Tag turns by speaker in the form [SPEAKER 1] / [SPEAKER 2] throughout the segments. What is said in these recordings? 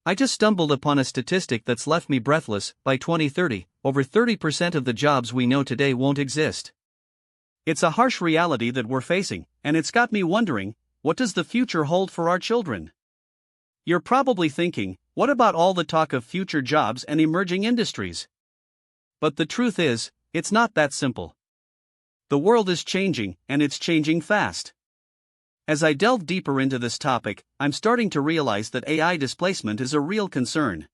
[SPEAKER 1] I just stumbled upon a statistic that's left me breathless. By 2030, over 30% of the jobs we know today won't exist. It's a harsh reality that we're facing, and it's got me wondering, what does the future hold for our children? You're probably thinking, what about all the talk of future jobs and emerging industries? But the truth is, it's not that simple. The world is changing, and it's changing fast. As I delve deeper into this topic, I'm starting to realize that AI displacement is a real concern.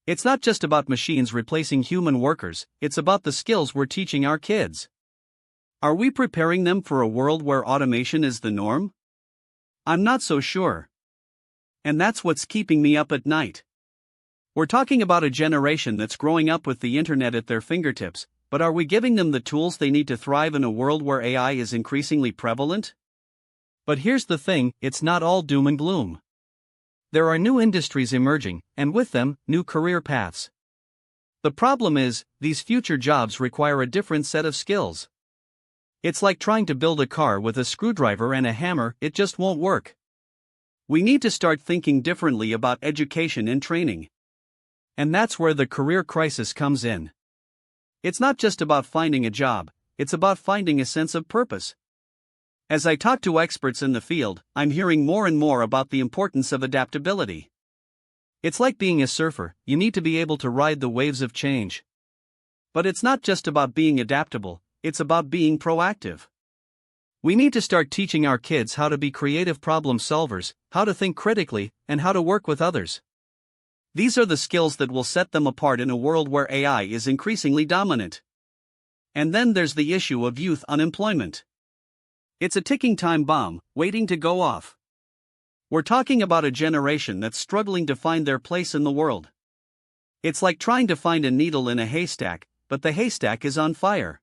[SPEAKER 1] It's not just about machines replacing human workers, it's about the skills we're teaching our kids. Are we preparing them for a world where automation is the norm? I'm not so sure. And that's what's keeping me up at night. We're talking about a generation that's growing up with the internet at their fingertips, but are we giving them the tools they need to thrive in a world where AI is increasingly prevalent? But here's the thing, it's not all doom and gloom. There are new industries emerging, and with them, new career paths. The problem is, these future jobs require a different set of skills. It's like trying to build a car with a screwdriver and a hammer, it just won't work. We need to start thinking differently about education and training. And that's where the career crisis comes in. It's not just about finding a job, it's about finding a sense of purpose. As I talk to experts in the field, I'm hearing more and more about the importance of adaptability. It's like being a surfer, you need to be able to ride the waves of change. But it's not just about being adaptable, it's about being proactive. We need to start teaching our kids how to be creative problem solvers, how to think critically, and how to work with others. These are the skills that will set them apart in a world where AI is increasingly dominant. And then there's the issue of youth unemployment. It's a ticking time bomb, waiting to go off. We're talking about a generation that's struggling to find their place in the world. It's like trying to find a needle in a haystack, but the haystack is on fire.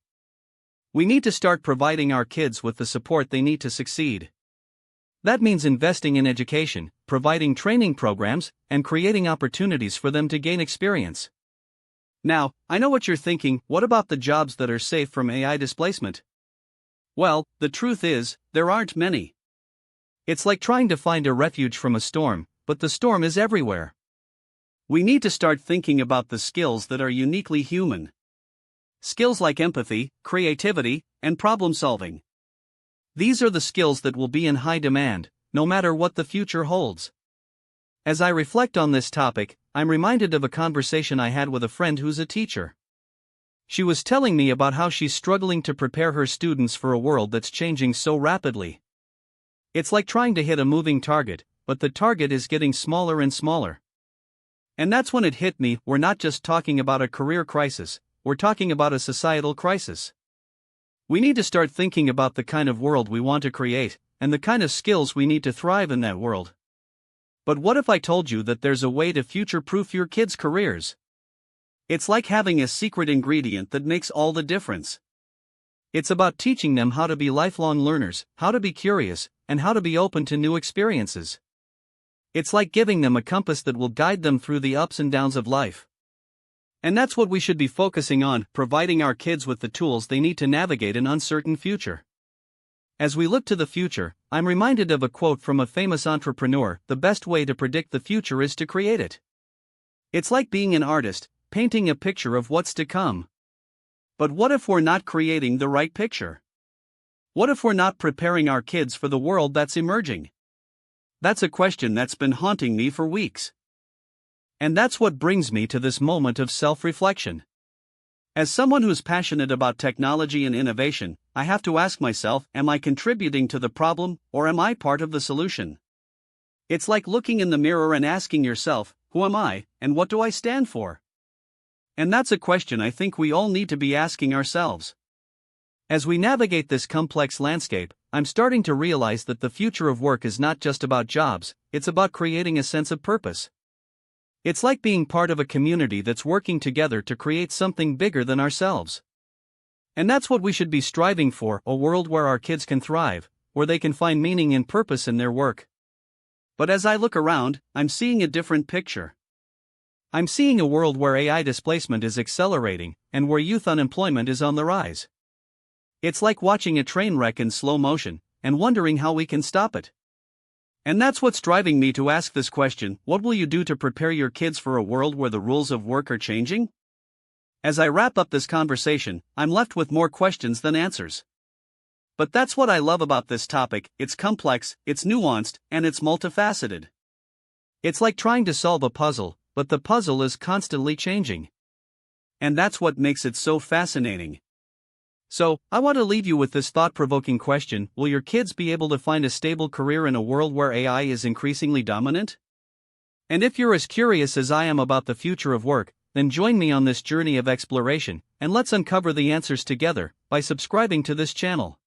[SPEAKER 1] We need to start providing our kids with the support they need to succeed. That means investing in education, providing training programs, and creating opportunities for them to gain experience. Now, I know what you're thinking, what about the jobs that are safe from AI displacement? Well, the truth is, there aren't many. It's like trying to find a refuge from a storm, but the storm is everywhere. We need to start thinking about the skills that are uniquely human. Skills like empathy, creativity, and problem solving. These are the skills that will be in high demand, no matter what the future holds. As I reflect on this topic, I'm reminded of a conversation I had with a friend who's a teacher. She was telling me about how she's struggling to prepare her students for a world that's changing so rapidly. It's like trying to hit a moving target, but the target is getting smaller and smaller. And that's when it hit me, we're not just talking about a career crisis, we're talking about a societal crisis. We need to start thinking about the kind of world we want to create, and the kind of skills we need to thrive in that world. But what if I told you that there's a way to future-proof your kids' careers? It's like having a secret ingredient that makes all the difference. It's about teaching them how to be lifelong learners, how to be curious, and how to be open to new experiences. It's like giving them a compass that will guide them through the ups and downs of life. And that's what we should be focusing on, providing our kids with the tools they need to navigate an uncertain future. As we look to the future, I'm reminded of a quote from a famous entrepreneur: the best way to predict the future is to create it. It's like being an artist, painting a picture of what's to come. But what if we're not creating the right picture? What if we're not preparing our kids for the world that's emerging? That's a question that's been haunting me for weeks. And that's what brings me to this moment of self-reflection. As someone who's passionate about technology and innovation, I have to ask myself, am I contributing to the problem, or am I part of the solution? It's like looking in the mirror and asking yourself, who am I, and what do I stand for? And that's a question I think we all need to be asking ourselves. As we navigate this complex landscape, I'm starting to realize that the future of work is not just about jobs, it's about creating a sense of purpose. It's like being part of a community that's working together to create something bigger than ourselves. And that's what we should be striving for, a world where our kids can thrive, where they can find meaning and purpose in their work. But as I look around, I'm seeing a different picture. I'm seeing a world where AI displacement is accelerating, and where youth unemployment is on the rise. It's like watching a train wreck in slow motion, and wondering how we can stop it. And that's what's driving me to ask this question: what will you do to prepare your kids for a world where the rules of work are changing? As I wrap up this conversation, I'm left with more questions than answers. But that's what I love about this topic: it's complex, it's nuanced, and it's multifaceted. It's like trying to solve a puzzle, but the puzzle is constantly changing. And that's what makes it so fascinating. So, I want to leave you with this thought-provoking question: will your kids be able to find a stable career in a world where AI is increasingly dominant? And if you're as curious as I am about the future of work, then join me on this journey of exploration, and let's uncover the answers together by subscribing to this channel.